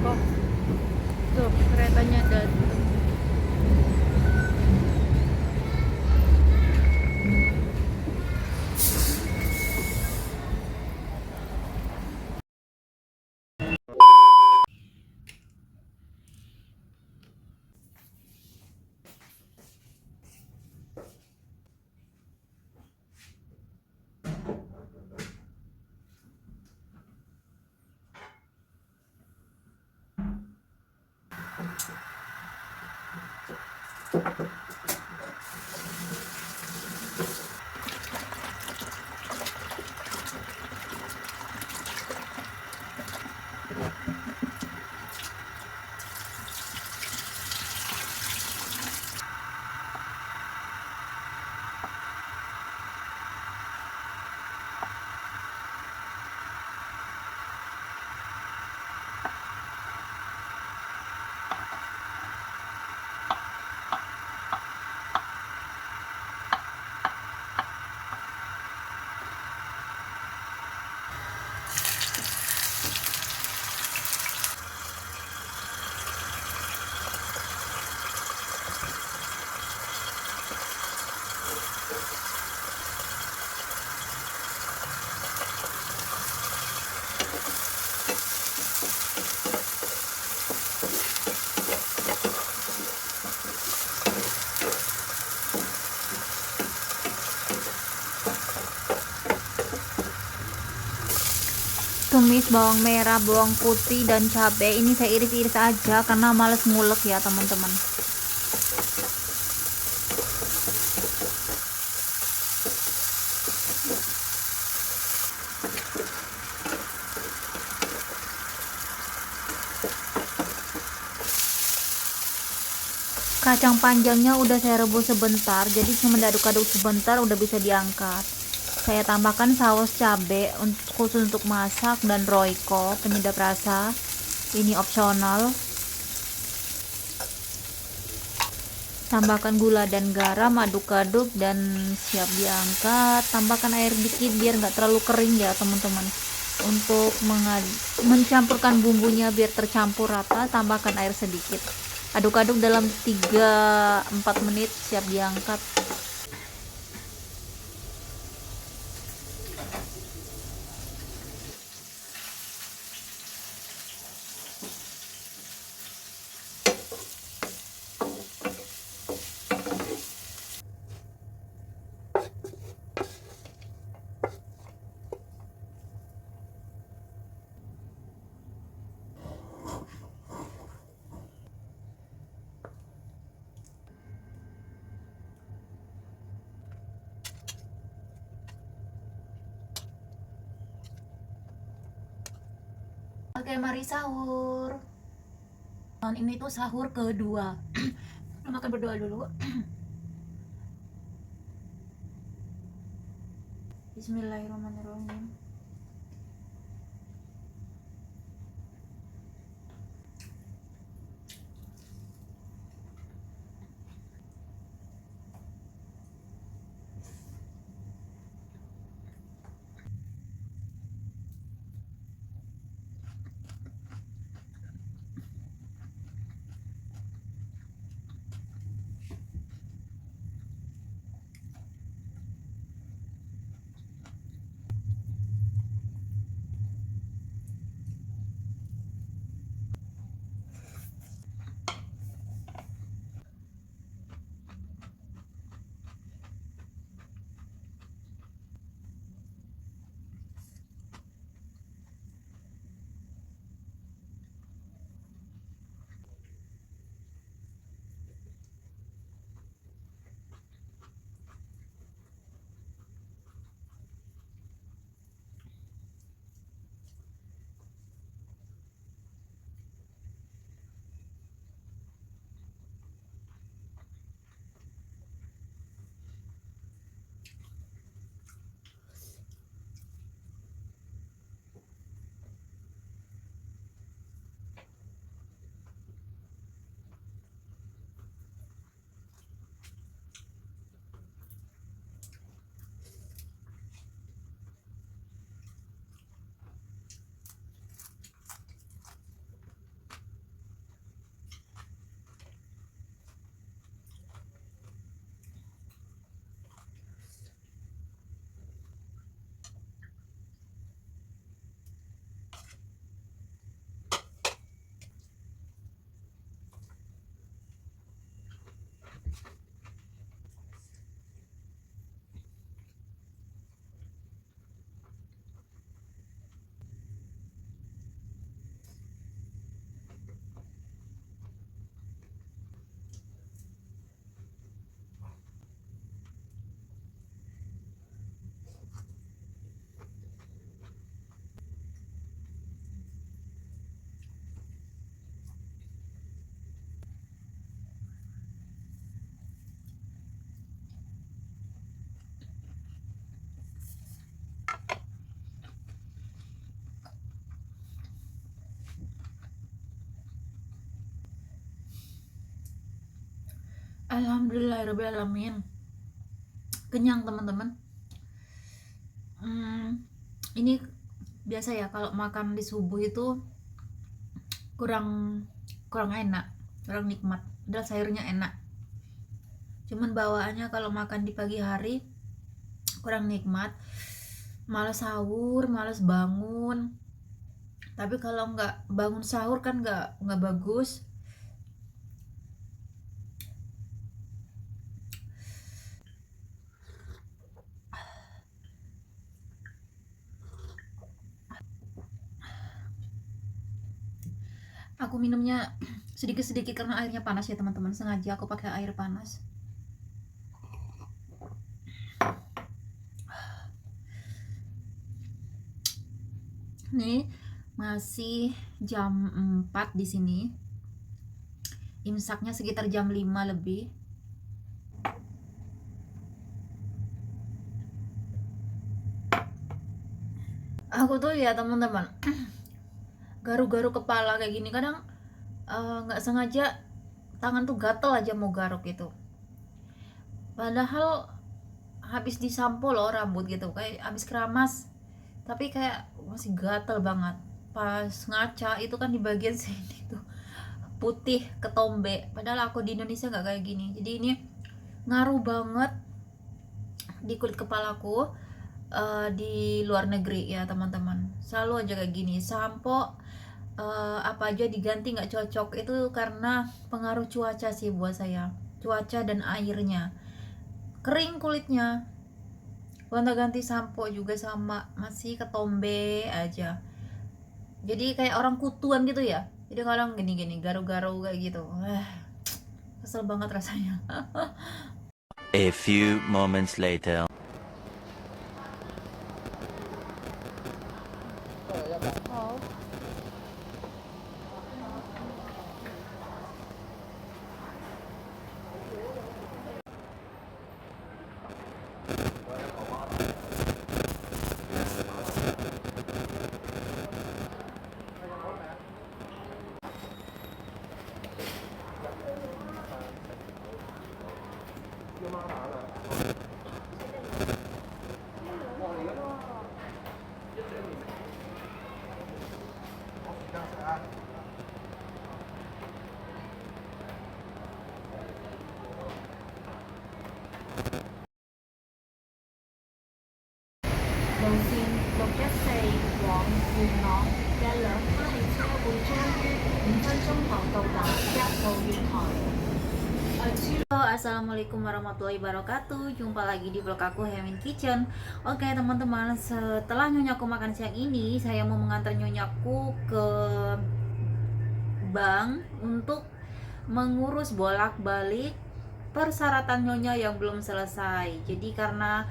Depok. Tuh keretanya datang. Tumis bawang merah, bawang putih, dan cabai ini saya iris-iris aja karena males ngulek ya teman-teman. Kacang panjangnya udah saya rebus sebentar, jadi cuma diaduk-aduk sebentar udah bisa diangkat. Saya tambahkan saus cabai khusus untuk masak dan royco penyedap rasa. Ini opsional. Tambahkan gula dan garam, aduk-aduk dan siap diangkat. Tambahkan air dikit biar nggak terlalu kering ya teman-teman. Untuk mencampurkan bumbunya biar tercampur rata, tambahkan air sedikit. Aduk-aduk dalam 3-4 menit, siap diangkat. Oke, mari sahur. Ini tuh sahur kedua. Makan berdoa dulu. Bismillahirrahmanirrahim. Alhamdulillahirrahmanirrahim. Kenyang teman-teman. Ini biasa ya kalau makan di subuh itu kurang kurang enak, kurang nikmat. Padahal sayurnya enak. Cuman bawaannya kalau makan di pagi hari kurang nikmat. Malas sahur, malas bangun. Tapi kalau nggak bangun sahur kan nggak bagus. Aku minumnya sedikit-sedikit karena airnya panas ya teman-teman. Sengaja aku pakai air panas. Nih masih jam 4 di sini. Imsaknya sekitar jam 5 lebih. Aku tuh ya teman-teman, garu-garu kepala kayak gini kadang nggak sengaja tangan tuh gatel aja mau garuk gitu. Padahal habis disampo loh rambut gitu, kayak habis keramas, tapi kayak masih gatel banget. Pas ngaca itu kan di bagian sini tuh putih ketombe, padahal aku di Indonesia nggak kayak gini. Jadi ini ngaruh banget di kulit kepalaku. Di luar negeri ya teman-teman, selalu aja kayak gini, sampo apa aja diganti nggak cocok. Itu karena pengaruh cuaca sih buat saya, cuaca dan airnya. Kering kulitnya, gonta-ganti sampo juga sama, masih ketombe aja. Jadi kayak orang kutuan gitu ya. Jadi kalau gini-gini garu-garu kayak gitu, kesel banget rasanya. A few moments later. Đầu tiên, một chiếc xe往元朗嘅兩班列車會將於5分鐘後到達一號月台。Halo, assalamualaikum warahmatullahi wabarakatuh. Jumpa lagi di vlog aku Hemin Kitchen. Oke teman-teman, setelah nyonyaku makan siang ini, saya mau mengantar nyonyaku ke bank untuk mengurus bolak-balik persyaratan nyonya yang belum selesai. Jadi karena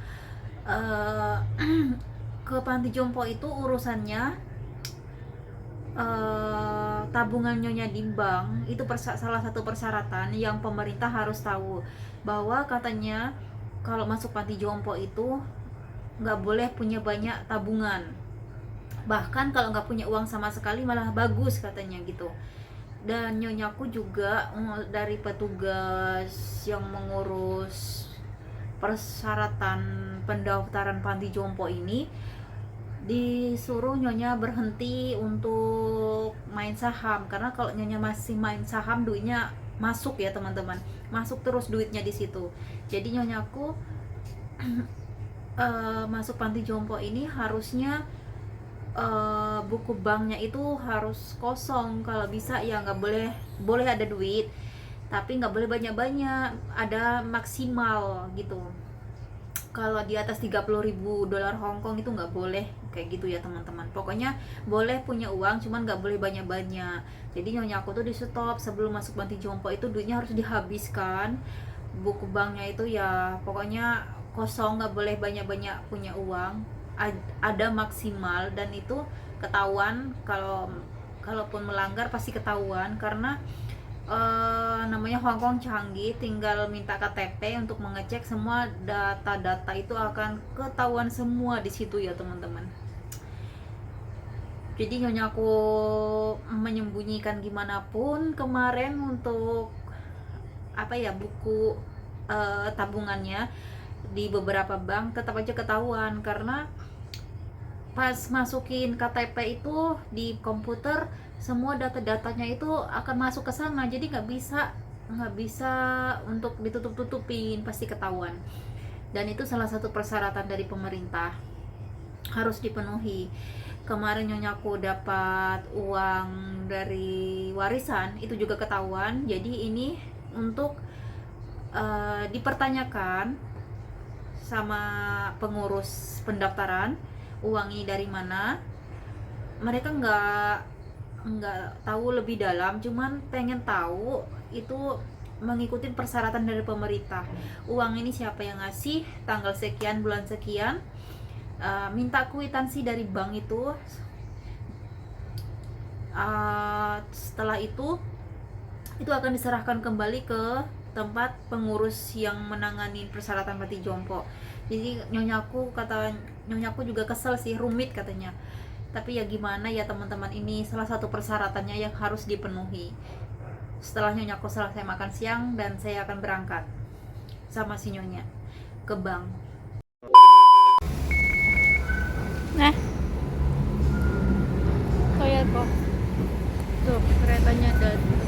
ke panti jompo itu urusannya tabungan nyonya di bank itu salah satu persyaratan yang pemerintah harus tahu, bahwa katanya kalau masuk panti jompo itu nggak boleh punya banyak tabungan, bahkan kalau nggak punya uang sama sekali malah bagus katanya gitu. Dan nyonyaku juga dari petugas yang mengurus persyaratan pendaftaran panti jompo ini disuruh nyonya berhenti untuk main saham, karena kalau nyonya masih main saham duitnya masuk ya teman-teman, masuk terus duitnya di situ. Jadi nyonyaku masuk panti jompo ini harusnya buku banknya itu harus kosong, kalau bisa ya nggak boleh ada duit, tapi nggak boleh banyak-banyak, ada maksimal gitu. Kalau di atas 30.000 dolar Hongkong itu nggak boleh kayak gitu ya teman-teman. Pokoknya boleh punya uang, cuman nggak boleh banyak-banyak. Jadi nyonya aku tuh di stop sebelum masuk panti jompo itu duitnya harus dihabiskan. Buku banknya itu ya pokoknya kosong, nggak boleh banyak-banyak punya uang. Ada maksimal, dan itu ketahuan, kalaupun melanggar pasti ketahuan, karena namanya Hong Kong canggih, tinggal minta KTP untuk mengecek semua data-data itu akan ketahuan semua di situ ya teman-teman. Jadi nyonya aku menyembunyikan gimana pun kemarin untuk buku tabungannya di beberapa bank, tetap aja ketahuan karena pas masukin KTP itu di komputer semua data-datanya itu akan masuk ke sana, jadi nggak bisa untuk ditutup-tutupin, pasti ketahuan. Dan itu salah satu persyaratan dari pemerintah, harus dipenuhi. Kemarin nyonyaku dapat uang dari warisan, itu juga ketahuan. Jadi ini untuk dipertanyakan sama pengurus pendaftaran, uang ini dari mana. Mereka nggak tahu lebih dalam, cuman pengen tahu itu mengikuti persyaratan dari pemerintah. Uang ini siapa yang ngasih, tanggal sekian, bulan sekian, minta kwitansi dari bank itu. Setelah itu akan diserahkan kembali ke tempat pengurus yang menangani persyaratan panti jompo. Jadi nyonyaku juga kesel sih, rumit katanya. Tapi ya gimana ya teman-teman, ini salah satu persyaratannya yang harus dipenuhi. Setelah nyonyaku selesai makan siang, dan saya akan berangkat sama si nyonya ke bank. Nah, kayak kok tuh keretanya datang.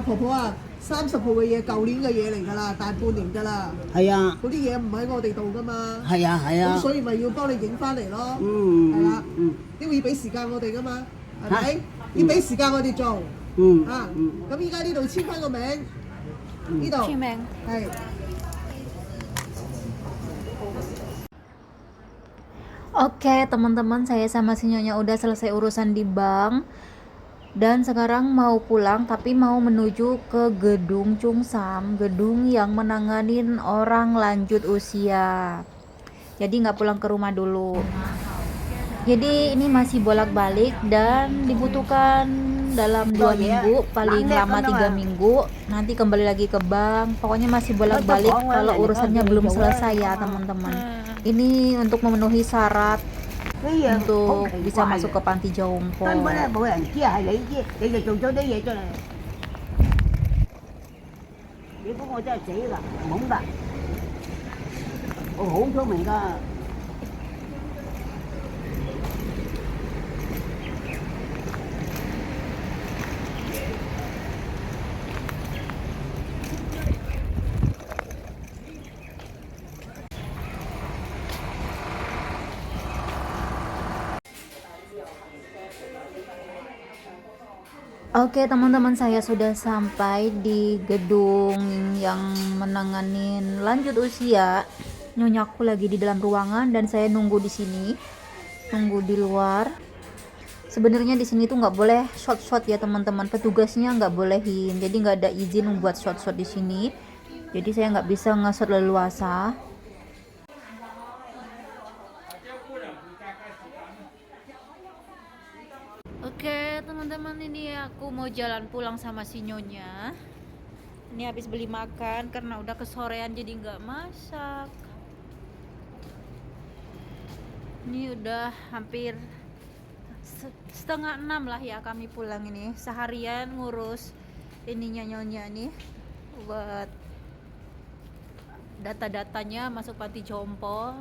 婆婆啊，30號嘅嘢，舊年嘅嘢嚟㗎啦，大半年㗎啦。係啊，嗰啲嘢唔喺我哋度㗎嘛。係啊，係啊。咁所以咪要幫你影翻嚟咯。係啦，因為要俾時間我哋㗎嘛，係咪？要俾時間我哋做。咁依家呢度簽翻個名，呢度簽名係。Oke teman-teman, saya sama si nyonya udah selesai urusan di bank dan sekarang mau pulang, tapi mau menuju ke gedung Cungsam, gedung yang menanganin orang lanjut usia. Jadi nggak pulang ke rumah dulu. Jadi ini masih bolak-balik dan dibutuhkan dalam 2 minggu, paling lama 3 minggu. Nanti kembali lagi ke bank. Pokoknya masih bolak-balik kalau urusannya belum selesai ya teman-teman. Ini untuk memenuhi syarat untuk bisa masuk ke panti jompo. 根本咧冇人知係你知，你就做咗啲嘢出嚟。你估我真係死㗎，懵㗎，我好聰明㗎。Oke teman-teman, saya sudah sampai di gedung yang menanganin lanjut usia. Nyonyaku lagi di dalam ruangan dan saya nunggu di sini, nunggu di luar. Sebenarnya di sini tuh nggak boleh shot ya teman-teman, petugasnya nggak bolehin, jadi nggak ada izin membuat shot di sini. Jadi saya nggak bisa nge-shot leluasa. Oke teman-teman, ini aku mau jalan pulang sama si nyonya. Ini habis beli makan karena udah kesorean jadi nggak masak. Ini udah hampir setengah 6 lah ya kami pulang ini. Seharian ngurus ininya nyonya nih buat data-datanya masuk panti jompo.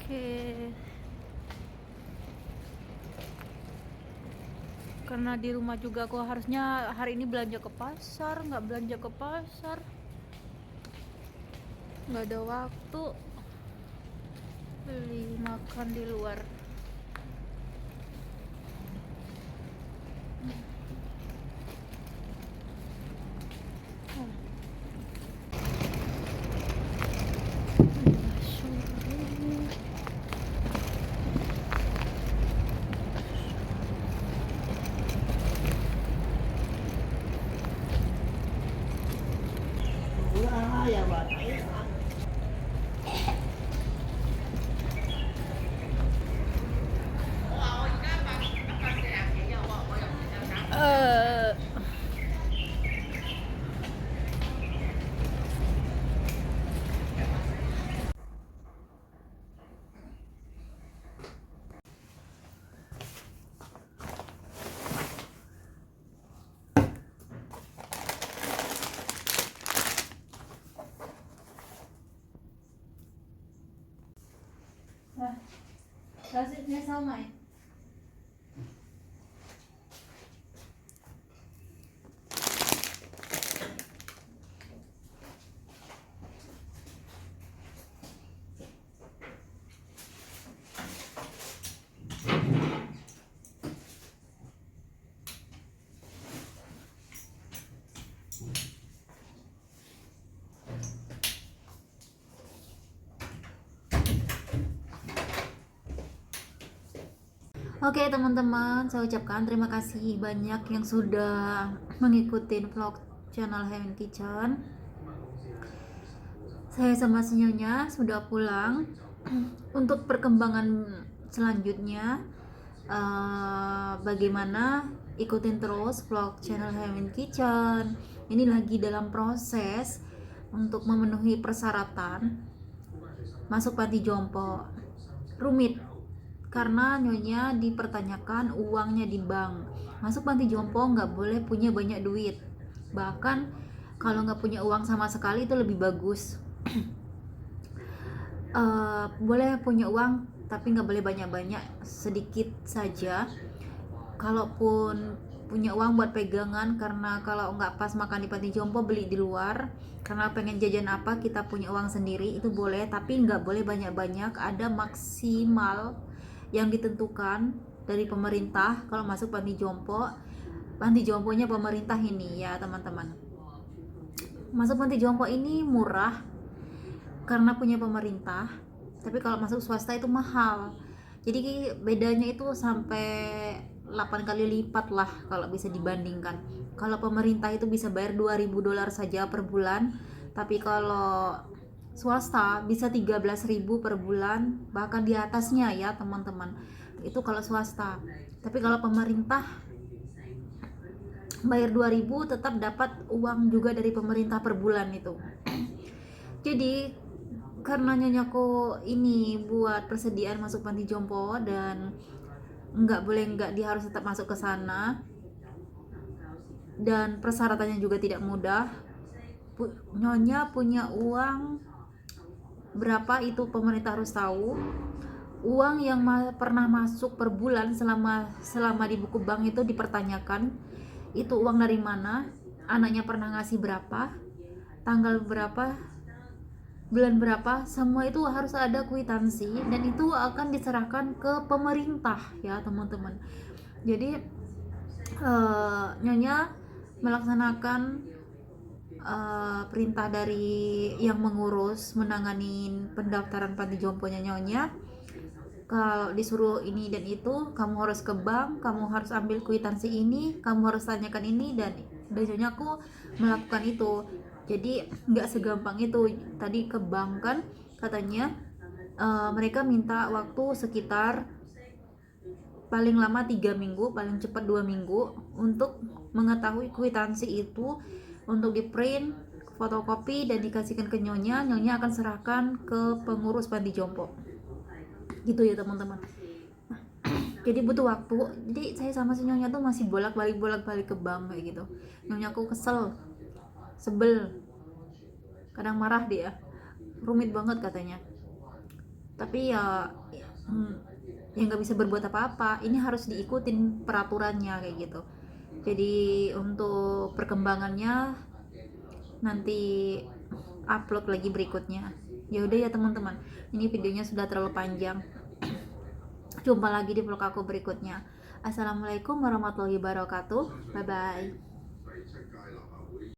Oke. Karena di rumah juga aku harusnya hari ini belanja ke pasar, nggak belanja ke pasar, nggak ada waktu, beli makan di luar. Rasanya sama ya. Oke teman-teman, saya ucapkan terima kasih banyak yang sudah mengikuti vlog channel Heaven Kitchen. Saya sama Sinyonya sudah pulang. Untuk perkembangan selanjutnya, bagaimana, ikutin terus vlog channel Heaven Kitchen. Ini lagi dalam proses untuk memenuhi persyaratan masuk panti jompo. Rumit karena nyonya dipertanyakan uangnya di bank. Masuk panti jompo nggak boleh punya banyak duit, bahkan kalau nggak punya uang sama sekali itu lebih bagus. Boleh punya uang tapi nggak boleh banyak-banyak, sedikit saja. Kalaupun punya uang buat pegangan, karena kalau nggak pas makan di panti jompo beli di luar, karena pengen jajan apa kita punya uang sendiri itu boleh, tapi nggak boleh banyak-banyak. Ada maksimal yang ditentukan dari pemerintah kalau masuk panti jompo. Panti jomponya pemerintah ini ya teman-teman. Masuk panti jompo ini murah karena punya pemerintah, tapi kalau masuk swasta itu mahal. Jadi bedanya itu sampai 8 kali lipat lah kalau bisa dibandingkan. Kalau pemerintah itu bisa bayar $2.000 saja per bulan, tapi kalau swasta bisa 13.000 per bulan, bahkan di atasnya ya teman-teman. Itu kalau swasta. Tapi kalau pemerintah bayar 2.000 tetap dapat uang juga dari pemerintah per bulan itu. Jadi karena nyonyaku ini buat persediaan masuk panti jompo dan dia harus tetap masuk ke sana, dan persyaratannya juga tidak mudah. Nyonya punya uang berapa itu pemerintah harus tahu. Uang yang pernah masuk per bulan selama di buku bank itu dipertanyakan, itu uang dari mana, anaknya pernah ngasih berapa, tanggal berapa, bulan berapa, semua itu harus ada kwitansi, dan itu akan diserahkan ke pemerintah ya teman-teman. Jadi nyonya melaksanakan perintah dari yang mengurus menangani pendaftaran panti jomponya nyonya. Kalau disuruh ini dan itu, kamu harus ke bank, kamu harus ambil kwitansi ini, kamu harus tanyakan ini, dan nyonya aku melakukan itu. Jadi nggak segampang itu. Tadi ke bank kan katanya mereka minta waktu sekitar paling lama 3 minggu, paling cepat 2 minggu untuk mengetahui kwitansi itu, untuk di print, fotokopi, dan dikasihkan ke nyonya. Nyonya akan serahkan ke pengurus panti jompo gitu ya teman-teman. Jadi butuh waktu. Jadi saya sama si nyonya tuh masih bolak-balik ke bank kayak gitu. Nyonya aku sebel, kadang marah dia, rumit banget katanya. Tapi ya nggak bisa berbuat apa-apa, ini harus diikutin peraturannya kayak gitu. Jadi untuk perkembangannya nanti upload lagi berikutnya. Ya udah ya teman-teman, ini videonya sudah terlalu panjang. Jumpa lagi di vlog aku berikutnya. Assalamualaikum warahmatullahi wabarakatuh. Bye bye.